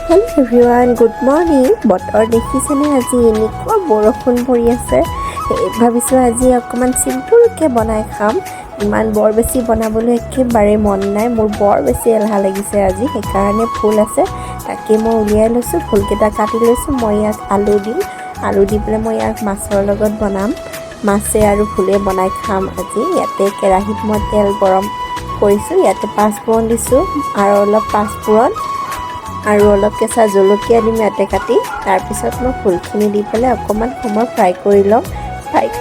Hello' everyone, good morning. বতৰ দেখিছেনে আজি এনেকুৱা বৰষুণ পৰি আছে। ভাবিছোঁ আজি অকণমান চিম্পুলকৈ বনাই খাম। ইমান বৰ বেছি বনাবলৈ একেবাৰে মন নাই, মোৰ বৰ বেছি এলাহ লাগিছে আজি। সেইকাৰণে ফুল আছে, তাকে মই উলিয়াই লৈছোঁ। ফুলকেইটা কাটি লৈছোঁ। মই ইয়াক আলু দি পেলাই মই ইয়াক মাছৰ লগত বনাম। মাছে আৰু ফুলে বনাই খাম আজি। ইয়াতে কেৰাহীত মই তেল গৰম কৰিছোঁ। ইয়াতে পাঁচফোৰণ দিছোঁ আৰু অলপ পাঁচফোৰণ আৰু অলপ কেঁচা জলকীয়া দিম ইয়াতে কাটি। তাৰপিছত মই ফুলখিনি দি পেলাই অকণমান সময় ফ্ৰাই কৰি ল'ম।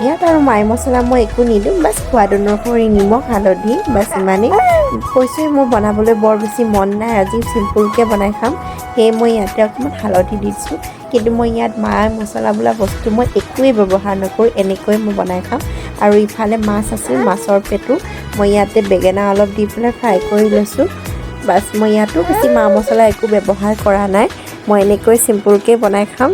ইয়াত আৰু মাই মছলা মই একো নিদিওঁ, বাছ সোৱাদ অনুসৰি নিমখ হালধি, বাছ ইমানেই। কৈছোঁৱেই মোৰ বনাবলৈ বৰ বেছি মন নাই আজি, চিম্পুলকৈ বনাই খাম। সেয়ে মই ইয়াতে অকণমান হালধি দিছোঁ, কিন্তু মই ইয়াত মাই মছলা বোলা বস্তু মই একোৱেই ব্যৱহাৰ নকৰোঁ। এনেকৈ মই বনাই খাম। আৰু ইফালে মাছ আছিল, মাছৰ পেটু মই ইয়াতে বেঙেনা অলপ দি পেলাই ফ্ৰাই কৰি লৈছোঁ। বাছ মই ইয়াতো বেছি মা মছলা একো ব্যৱহাৰ কৰা নাই। মই এনেকৈ চিম্পুলকৈ বনাই খাম।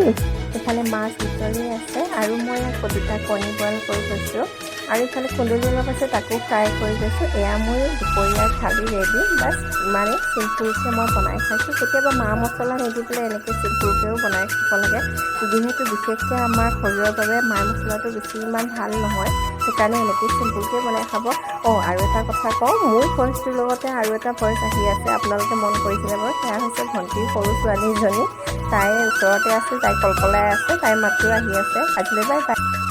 ইফালে মাছ উতলি আছে আৰু মই ইয়াত দুটা কণী বইল কৰি থৈছোঁ। আৰু ইফালে কুন্দুলি অলপ আছে, তাকো ফ্ৰাই কৰি লৈছোঁ। এয়া মোৰ দুপৰীয়াৰ থালি ৰেডি। বাছ ইমানেই চিম্পুলকৈ মই বনাই খাইছোঁ। কেতিয়াবা মা মছলা নিদি পেলাই এনেকৈ চিম্পুলকৈও বনাই খাব লাগে। যিহেতু বিশেষকৈ আমাৰ শৰীৰৰ বাবে মা মছলাটো বেছি ইমান ভাল নহয়, সেইকাৰণে এনেকৈ চিম্পুলকৈ বনাই খাব। আৰু এটা কথা কওঁ, মোৰ ভইচটোৰ লগতে আৰু এটা ভইচ আহি আছে, আপোনালোকে মন কৰিছিলে বাৰু। সেয়া হৈছে ভণ্টিৰ সৰু ছোৱালীজনী। তাই ওচৰতে আছে, তাই কলকলাই আছে, তাইৰ মাতটো আহি আছে। আজিলৈ বাই বাই।